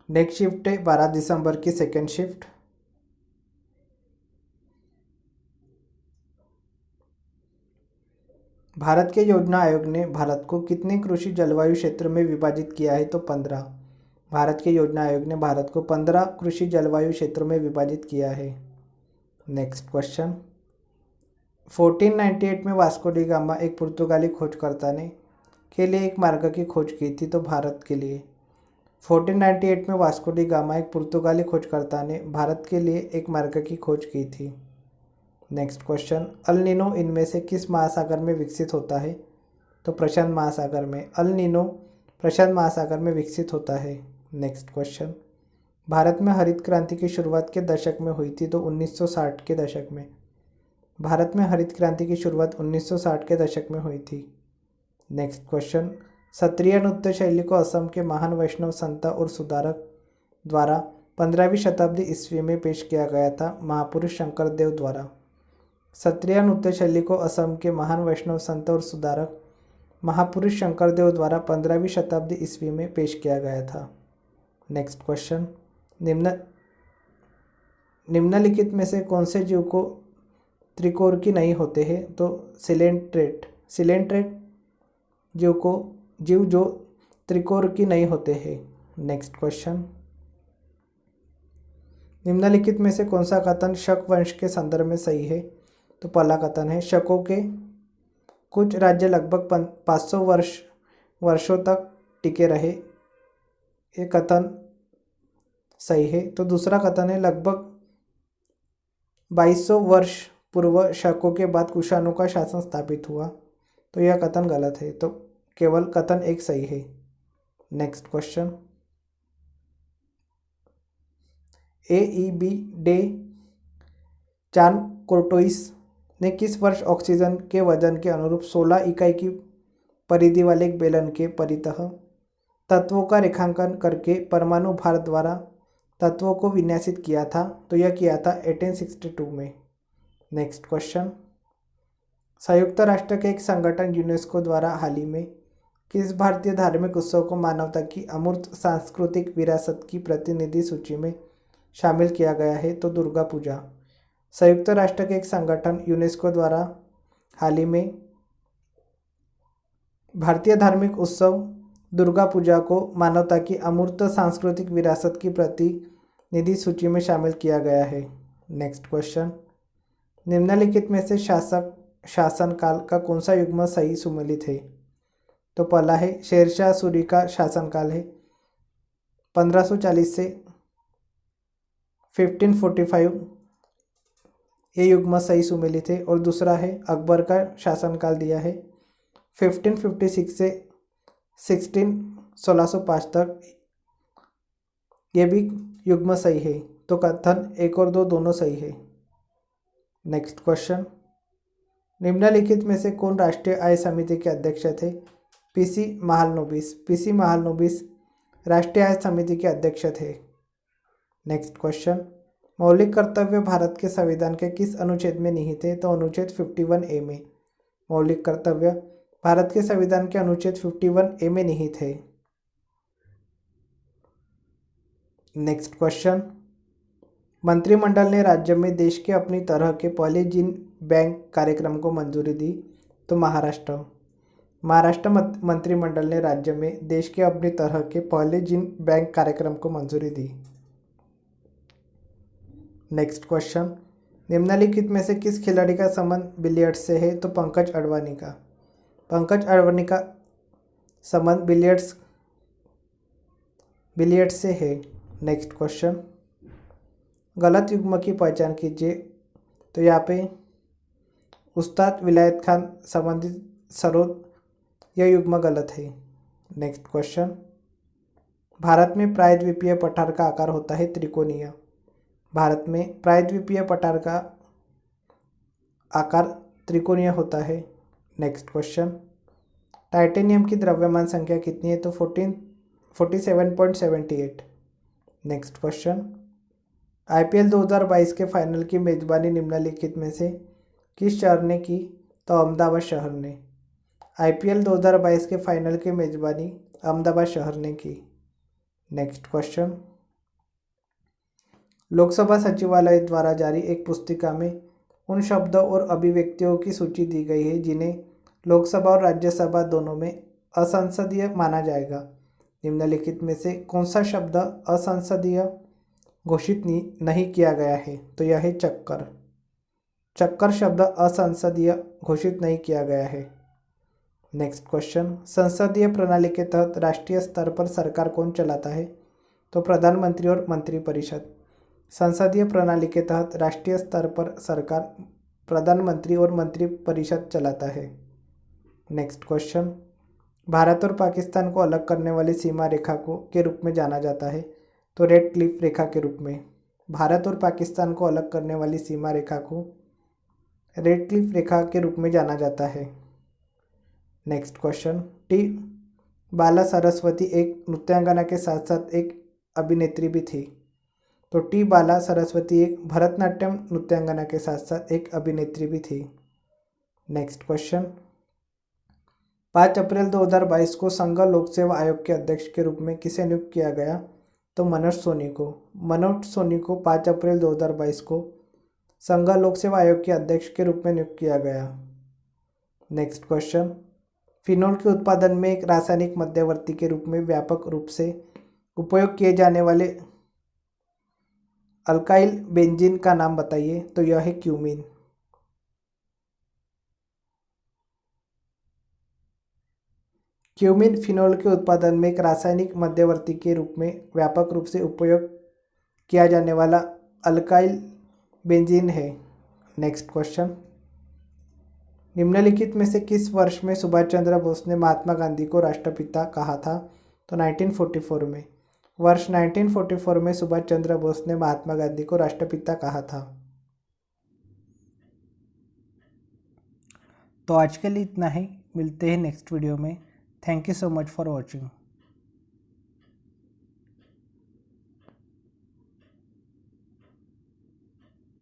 Next shift है 12 दिसंबर की second shift. Bharat के योजना आयोग ने भारत को कितने कृषि जलवायु क्षेत्र में विभाजित किया है? तो 15। भारत के योजना आयोग ने भारत को 15 कृषि जलवायु क्षेत्रों में विभाजित किया है। नेक्स्ट क्वेश्चन, 1498 में वास्को डी गामा एक पुर्तगाली खोजकर्ता ने के लिए एक मार्ग की खोज की थी, तो भारत के लिए। 1498 में वास्को डी गामा एक पुर्तगाली खोजकर्ता ने भारत के लिए एक मार्ग की खोज की थी। नेक्स्ट क्वेश्चन, अल नीनो इनमें से किस महासागर में विकसित होता है? तो प्रशांत महासागर में। अल नीनो प्रशांत महासागर में विकसित होता है। नेक्स्ट क्वेश्चन, भारत में हरित क्रांति की शुरुआत के दशक में हुई थी? तो 1960 के दशक में। भारत में हरित क्रांति की शुरुआत 1960 के दशक में हुई थी। नेक्स्ट क्वेश्चन, सत्रिय नृत्य शैली को असम के महान वैष्णव संत और सुधारक द्वारा 15वीं शताब्दी ईस्वी में पेश किया गया था, महापुरुष शंकरदेव द्वारा। सत्रिय नृत्य शैली को असम के महान वैष्णव संत और सुधारक महापुरुष शंकरदेव द्वारा 15वीं शताब्दी ईस्वी में पेश किया गया था। नेक्स्ट क्वेश्चन, निम्नलिखित में से कौन से जीव को त्रिकोरकी नहीं होते हैं? तो सिलेंट्रेट जीव जो त्रिकोरकी नहीं होते हैं। नेक्स्ट क्वेश्चन, निम्नलिखित में से कौन सा कथन शक वंश के संदर्भ में सही है? तो पहला कथन है, शकों के कुछ राज्य लगभग 500 वर्षों तक टिके रहे। ये कथन सही है। तो दूसरा कथन है, लगभग 2200 वर्ष पूर्व शकों के बाद कुषाणों का शासन स्थापित हुआ। तो यह कथन गलत है। तो केवल कथन एक सही है। नेक्स्ट क्वेश्चन, AEB डे चान कोर्टोइस ने किस वर्ष ऑक्सीजन के वजन के अनुरूप 16 इकाई की परिधि वाले एक बेलन के परितः तत्वों का रेखांकन करके परमाणु भार द्वारा तत्वों को विन्यासित किया था? तो यह किया था 1862 में। नेक्स्ट क्वेश्चन, संयुक्त राष्ट्र के एक संगठन यूनेस्को द्वारा हाल ही में किस भारतीय धार्मिक उत्सव को मानवता की अमूर्त सांस्कृतिक विरासत की प्रतिनिधि सूची में शामिल किया गया है? तो दुर्गा पूजा। संयुक्त राष्ट्र के एक संगठन यूनेस्को द्वारा हाल ही में भारतीय धार्मिक उत्सव दुर्गा पूजा को मानवता की अमूर्त सांस्कृतिक विरासत की प्रतिनिधि सूची में शामिल किया गया है। नेक्स्ट क्वेश्चन, निम्नलिखित में से शासनकाल का कौन सा युग्म सही सुमेलित है? तो पहला है, शेरशाह सूरी का शासनकाल है 1540 से 1545, ये युग्म सही सुमेलित है। और दूसरा है, अकबर का शासनकाल दिया है 1556 से 1605 तक, ये भी युग्म सही है। तो कथन 1 और 2 दोनों सही है। नेक्स्ट क्वेश्चन, निम्नलिखित में से कौन राष्ट्रीय आय समिति के अध्यक्ष थे? PC महालनोबिस राष्ट्रीय आय समिति के अध्यक्ष थे। नेक्स्ट क्वेश्चन, मौलिक कर्तव्य भारत के संविधान के किस अनुच्छेद में निहित है? तो अनुच्छेद 51A में। मौलिक कर्तव्य भारत के संविधान के अनुच्छेद 51A में निहित है। नेक्स्ट क्वेश्चन, मंत्रिमंडल ने राज्य में देश के अपनी तरह के पहले जिन बैंक कार्यक्रम को मंजूरी दी? तो महाराष्ट्र मंत्रिमंडल ने राज्य में देश के अपनी तरह के पहले जिन बैंक कार्यक्रम को मंजूरी दी। नेक्स्ट क्वेश्चन, निम्नलिखित में से किस खिलाड़ी का संबंध बिलियर्ड्स से है? तो पंकज अडवाणी का संबंध बिलियर्ड्स से है। नेक्स्ट क्वेश्चन, गलत युग्म की पहचान कीजिए। तो यहाँ पे उस्ताद विलायत खान संबंधित सरोद, यह युग्म गलत है। नेक्स्ट क्वेश्चन, भारत में प्रायद्वीपीय पठार का आकार होता है त्रिकोणीय। भारत में प्रायद्वीपीय पठार का आकार त्रिकोणीय होता है। नेक्स्ट क्वेश्चन, टाइटेनियम की द्रव्यमान संख्या कितनी है? तो 47.78। नेक्स्ट क्वेश्चन, IPL 2022 के फाइनल की मेजबानी निम्नलिखित में से किस शहर ने की? तो अहमदाबाद शहर ने। IPL 2022 के फाइनल की मेजबानी अहमदाबाद शहर ने की। नेक्स्ट क्वेश्चन, लोकसभा सचिवालय द्वारा जारी एक पुस्तिका में उन शब्दों और अभिव्यक्तियों की सूची दी गई है जिन्हें लोकसभा और राज्यसभा दोनों में असंसदीय माना जाएगा। निम्नलिखित में से कौन सा शब्द असंसदीय घोषित नहीं किया गया है? तो यह है चक्कर। चक्कर शब्द असंसदीय घोषित नहीं किया गया है। नेक्स्ट क्वेश्चन, संसदीय प्रणाली के तहत राष्ट्रीय स्तर पर सरकार कौन चलाता है? तो प्रधानमंत्री और मंत्रिपरिषद। संसदीय प्रणाली के तहत राष्ट्रीय स्तर पर सरकार प्रधानमंत्री और मंत्रिपरिषद चलाता है। नेक्स्ट क्वेश्चन, भारत और पाकिस्तान को अलग करने वाली सीमा रेखा को के रूप में जाना जाता है? तो रेड क्लिफ रेखा के रूप में। भारत और पाकिस्तान को अलग करने वाली सीमा रेखा को रेड क्लिफ रेखा के रूप में जाना जाता है। नेक्स्ट क्वेश्चन, टी बाला सरस्वती एक नृत्यांगना के साथ साथ एक अभिनेत्री भी थी। तो टी बाला सरस्वती एक भरतनाट्यम नृत्यांगना के साथ साथ एक अभिनेत्री भी थी। नेक्स्ट क्वेश्चन, 5 अप्रैल 2022 को संघ लोक सेवा आयोग के अध्यक्ष के रूप में किसे नियुक्त किया गया? तो मनोज सोनी को। मनोज सोनी को 5 अप्रैल 2022 को संघ लोक सेवा आयोग के अध्यक्ष के रूप में नियुक्त किया गया। नेक्स्ट क्वेश्चन, फिनोल के उत्पादन में एक रासायनिक मध्यवर्ती के रूप में व्यापक रूप से उपयोग किए जाने वाले अल्काइल बेंजीन का नाम बताइए। तो यह है क्यूमीन। क्यूमीन फिनोल के उत्पादन में एक रासायनिक मध्यवर्ती के रूप में व्यापक रूप से उपयोग किया जाने वाला अल्काइल बेंजीन है। नेक्स्ट क्वेश्चन, निम्नलिखित में से किस वर्ष में सुभाष चंद्र बोस ने महात्मा गांधी को राष्ट्रपिता कहा था? तो 1944 में। वर्ष 1944 में सुभाष चंद्र बोस ने महात्मा गांधी को राष्ट्रपिता कहा था। तो आज के लिए इतना ही, मिलते हैं नेक्स्ट वीडियो में। Thank you so much for watching.